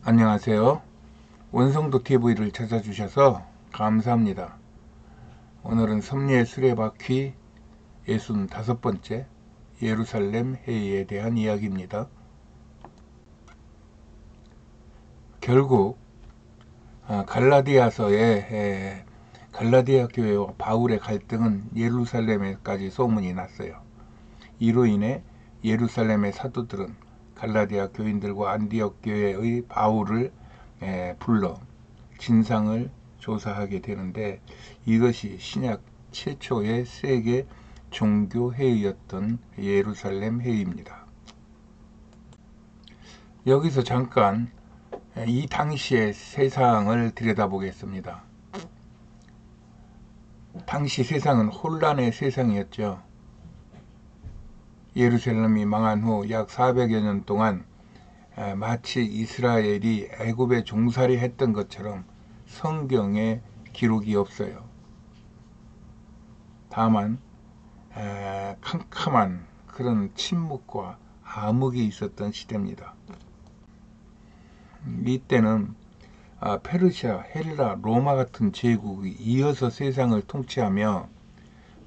안녕하세요. 원성도 TV를 찾아주셔서 감사합니다. 오늘은 섭리의 수레바퀴 65번째 예루살렘 회의에 대한 이야기입니다. 결국 갈라디아서의 갈라디아 교회와 바울의 갈등은 예루살렘에까지 소문이 났어요. 이로 인해 예루살렘의 사도들은 갈라디아 교인들과 안디옥 교회의 바울을 불러 진상을 조사하게 되는데, 이것이 신약 최초의 세계 종교회의였던 예루살렘 회의입니다. 여기서 잠깐 이 당시의 세상을 들여다보겠습니다. 당시 세상은 혼란의 세상이었죠. 예루살렘이 망한 후 약 400여 년 동안 마치 이스라엘이 애굽에 종살이 했던 것처럼 성경에 기록이 없어요. 다만 캄캄한 그런 침묵과 암흑이 있었던 시대입니다. 이때는 페르시아, 헬라, 로마 같은 제국이 이어서 세상을 통치하며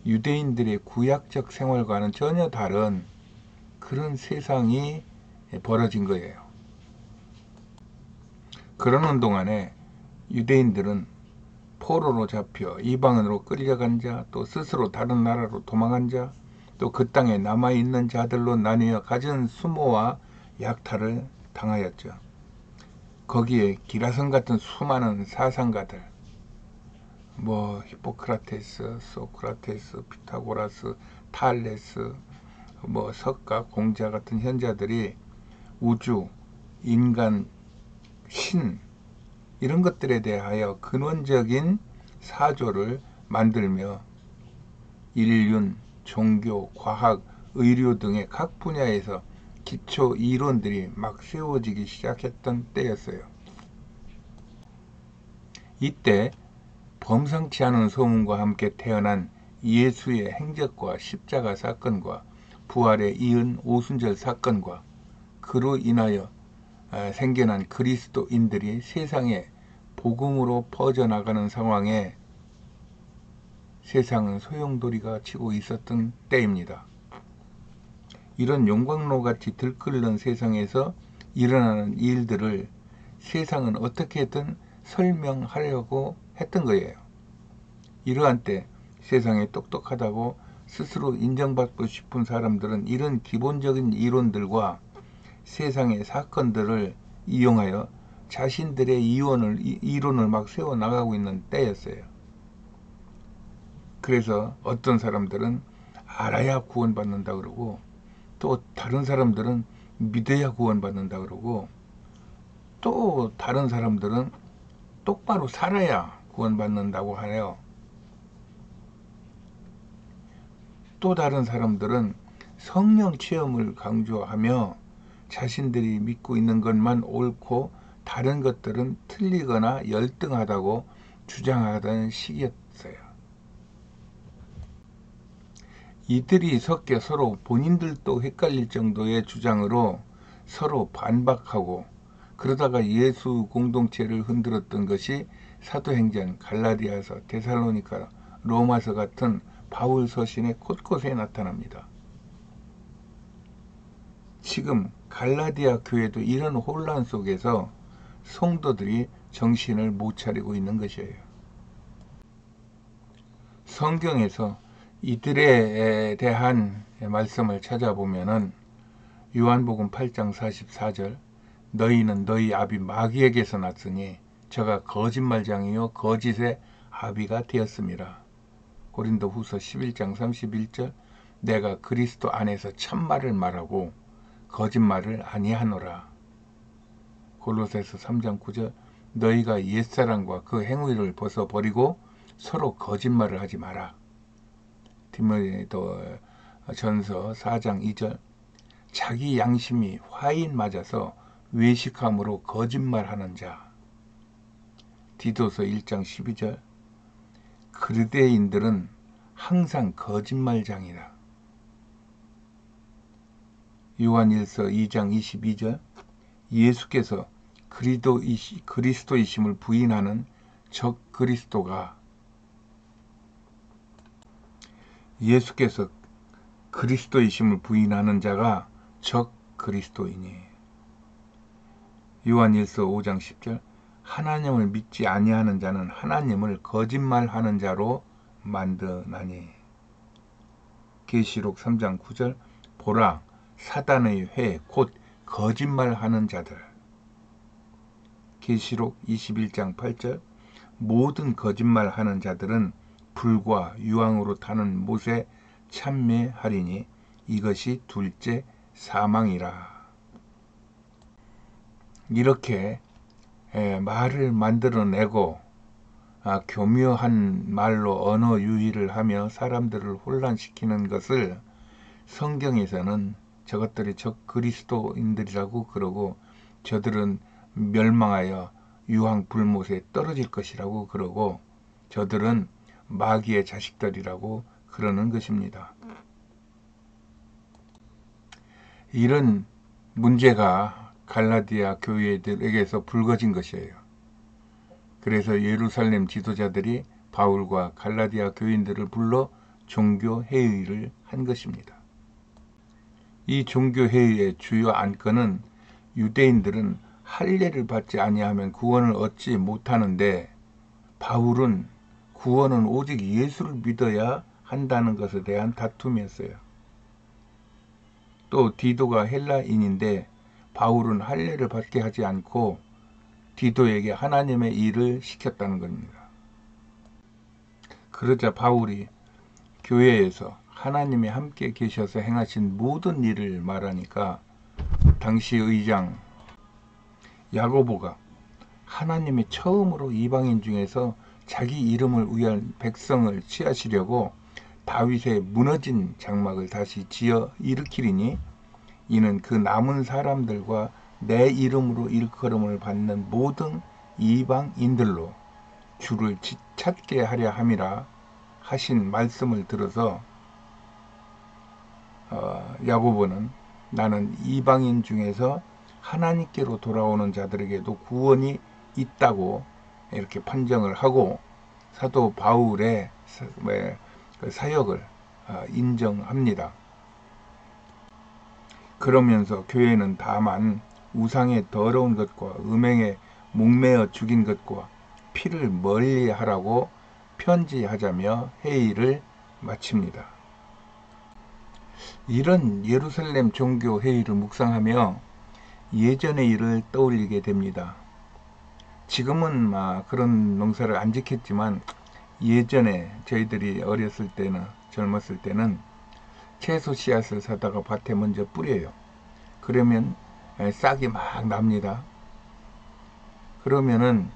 유대인들의 구약적 생활과는 전혀 다른 그런 세상이 벌어진 거예요. 그러는 동안에 유대인들은 포로로 잡혀 이방인으로 끌려간 자, 또 스스로 다른 나라로 도망한 자, 또 그 땅에 남아있는 자들로 나뉘어 갖은 수모와 약탈을 당하였죠. 거기에 기라성 같은 수많은 사상가들, 히포크라테스, 소크라테스, 피타고라스, 탈레스, 석가, 공자 같은 현자들이 우주, 인간, 신 이런 것들에 대하여 근원적인 사조를 만들며 인륜, 종교, 과학, 의료 등의 각 분야에서 기초 이론들이 막 세워지기 시작했던 때였어요. 이때 범상치 않은 소문과 함께 태어난 예수의 행적과 십자가 사건과 부활에 이은 오순절 사건과 그로 인하여 생겨난 그리스도인들이 세상에 복음으로 퍼져나가는 상황에 세상은 소용돌이가 치고 있었던 때입니다. 이런 용광로같이 들끓는 세상에서 일어나는 일들을 세상은 어떻게든 설명하려고 했던 거예요. 이러한 때 세상에 똑똑하다고 스스로 인정받고 싶은 사람들은 이런 기본적인 이론들과 세상의 사건들을 이용하여 자신들의 이론을 막 세워나가고 있는 때였어요. 그래서 어떤 사람들은 알아야 구원받는다 그러고, 또 다른 사람들은 믿어야 구원받는다 그러고, 또 다른 사람들은 똑바로 살아야 구원받는다고 하네요. 또 다른 사람들은 성령 체험을 강조하며 자신들이 믿고 있는 것만 옳고 다른 것들은 틀리거나 열등하다고 주장하던 시기였어요. 이들이 섞여 서로 본인들도 헷갈릴 정도의 주장으로 서로 반박하고, 그러다가 예수 공동체를 흔들었던 것이 사도행전, 갈라디아서, 데살로니가, 로마서 같은 바울 서신의 곳곳에 나타납니다. 지금 갈라디아 교회도 이런 혼란 속에서 성도들이 정신을 못 차리고 있는 것이에요. 성경에서 이들에 대한 말씀을 찾아보면은 요한복음 8장 44절, 너희는 너희 아비 마귀에게서 났으니 저가 거짓말장이요 거짓의 아비가 되었습니다. 고린도후서 11장 31절, 내가 그리스도 안에서 참말을 말하고 거짓말을 아니하노라. 골로새서 3장 9절, 너희가 옛사람과 그 행위를 벗어버리고 서로 거짓말을 하지 마라. 디모데전서 4장 2절, 자기 양심이 화인 맞아서 외식함으로 거짓말하는 자. 디도서 1장 12절, 그리스도인들은 항상 거짓말장이다. 요한일서 2장 22절, 예수께서 그리스도이심을 부인하는 적 그리스도가 예수께서 그리스도이심을 부인하는 자가 적 그리스도이니. 요한일서 5장 10절 하나님을 믿지 아니하는 자는 하나님을 거짓말하는 자로 만드나니. 계시록 3장 9절 보라 사단의 회 곧 거짓말하는 자들. 계시록 21장 8절 모든 거짓말하는 자들은 불과 유황으로 타는 못에 참매하리니 이것이 둘째 사망이라. 이렇게 말을 만들어내고 교묘한 말로 언어 유희를 하며 사람들을 혼란시키는 것을 성경에서는 저것들이 적 그리스도인들이라고 그러고 저들은 멸망하여 유황 불못에 떨어질 것이라고 그러고 저들은 마귀의 자식들이라고 그러는 것입니다. 이런 문제가 갈라디아 교회들에게서 불거진 것이에요. 그래서 예루살렘 지도자들이 바울과 갈라디아 교인들을 불러 종교회의를 한 것입니다. 이 종교회의의 주요 안건은 유대인들은 할례를 받지 아니하면 구원을 얻지 못하는데 바울은 구원은 오직 예수를 믿어야 한다는 것에 대한 다툼이었어요. 또 디도가 헬라인인데 바울은 할례를 받게 하지 않고 디도에게 하나님의 일을 시켰다는 겁니다. 그러자 바울이 교회에서 하나님이 함께 계셔서 행하신 모든 일을 말하니까 당시 의장 야고보가 하나님이 처음으로 이방인 중에서 자기 이름을 위한 백성을 취하시려고 다윗의 무너진 장막을 다시 지어 일으키리니 이는 그 남은 사람들과 내 이름으로 일컬음을 받는 모든 이방인들로 주를 찾게 하려 함이라 하신 말씀을 들어서 야고보는 나는 이방인 중에서 하나님께로 돌아오는 자들에게도 구원이 있다고 이렇게 판정을 하고 사도 바울의 사역을 인정합니다. 그러면서 교회는 다만 우상의 더러운 것과 음행에 목매어 죽인 것과 피를 멀리하라고 편지하자며 회의를 마칩니다. 이런 예루살렘 종교 회의를 묵상하며 예전의 일을 떠올리게 됩니다. 지금은 그런 농사를 안 지켰지만 예전에 저희들이 어렸을 때는 젊었을 때는 채소 씨앗을 사다가 밭에 먼저 뿌려요. 그러면 싹이 막 납니다. 그러면은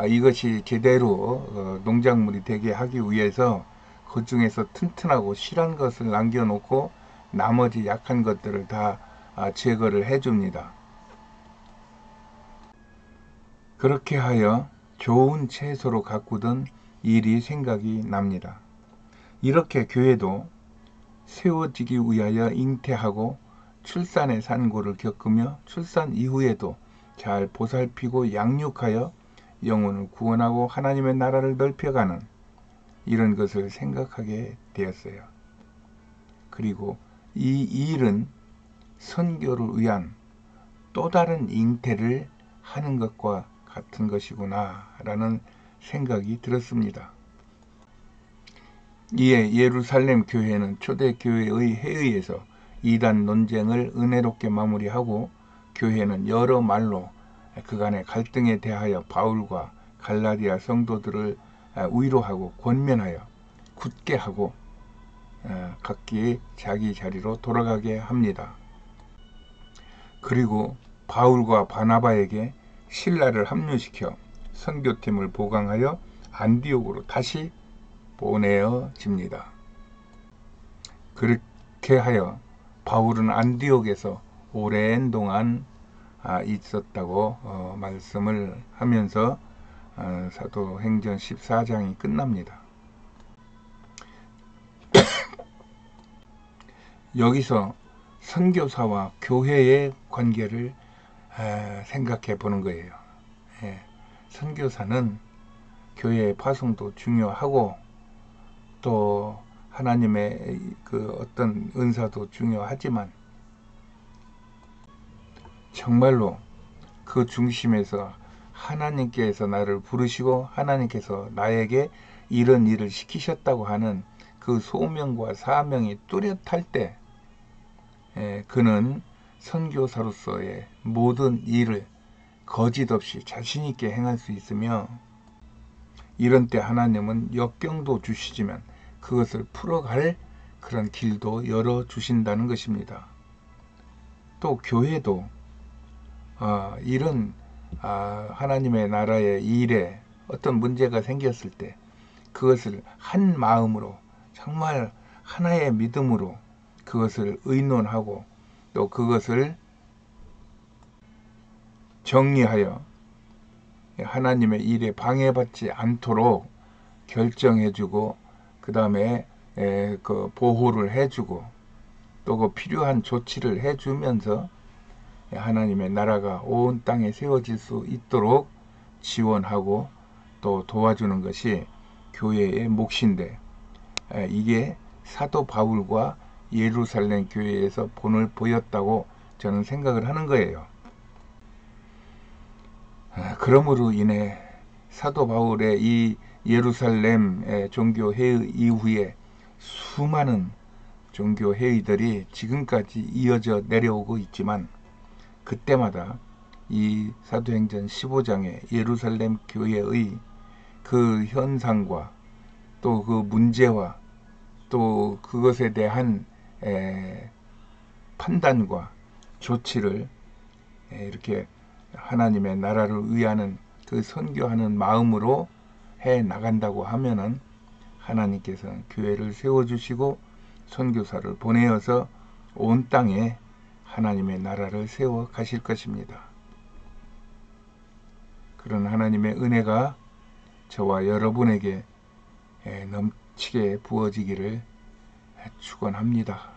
이것이 제대로 농작물이 되게 하기 위해서 그 중에서 튼튼하고 실한 것을 남겨놓고 나머지 약한 것들을 다 제거를 해줍니다. 그렇게 하여 좋은 채소로 가꾸던 일이 생각이 납니다. 이렇게 교회도 세워지기 위하여 잉태하고 출산의 산고를 겪으며 출산 이후에도 잘 보살피고 양육하여 영혼을 구원하고 하나님의 나라를 넓혀가는 이런 것을 생각하게 되었어요. 그리고 이 일은 선교를 위한 또 다른 잉태를 하는 것과 같은 것이구나 라는 생각이 들었습니다. 이에 예루살렘 교회는 초대교회의 회의에서 이단 논쟁을 은혜롭게 마무리하고 교회는 여러 말로 그간의 갈등에 대하여 바울과 갈라디아 성도들을 위로하고 권면하여 굳게 하고 각기 자기 자리로 돌아가게 합니다. 그리고 바울과 바나바에게 신라를 합류시켜 선교팀을 보강하여 안디옥으로 다시 보내어집니다. 그렇게 하여 바울은 안디옥에서 오랜 동안 있었다고 말씀을 하면서 사도행전 14장이 끝납니다. 여기서 선교사와 교회의 관계를 생각해 보는 거예요. 예, 선교사는 교회의 파송도 중요하고 또 하나님의 그 어떤 은사도 중요하지만 정말로 그 중심에서 하나님께서 나를 부르시고 하나님께서 나에게 이런 일을 시키셨다고 하는 그 소명과 사명이 뚜렷할 때 그는 선교사로서의 모든 일을 거짓 없이 자신 있게 행할 수 있으며 이런 때 하나님은 역경도 주시지만 그것을 풀어갈 그런 길도 열어주신다는 것입니다. 또 교회도 이런 하나님의 나라의 일에 어떤 문제가 생겼을 때 그것을 한 마음으로 정말 하나의 믿음으로 그것을 의논하고 또 그것을 정리하여 하나님의 일에 방해받지 않도록 결정해주고 그 다음에 그 보호를 해주고 또 그 필요한 조치를 해주면서 하나님의 나라가 온 땅에 세워질 수 있도록 지원하고 또 도와주는 것이 교회의 몫인데 이게 사도 바울과 예루살렘 교회에서 본을 보였다고 저는 생각을 하는 거예요. 그러므로 인해 사도 바울의 이 예루살렘 종교회의 이후에 수많은 종교회의들이 지금까지 이어져 내려오고 있지만 그때마다 이 사도행전 15장의 예루살렘 교회의 그 현상과 또 그 문제와 또 그것에 대한 판단과 조치를 이렇게 하나님의 나라를 위하는 그 선교하는 마음으로 해 나간다고 하면은 하나님께서는 교회를 세워주시고 선교사를 보내어서 온 땅에 하나님의 나라를 세워 가실 것입니다. 그런 하나님의 은혜가 저와 여러분에게 넘치게 부어지기를 축원합니다.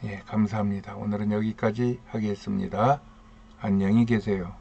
예, 감사합니다. 오늘은 여기까지 하겠습니다. 안녕히 계세요.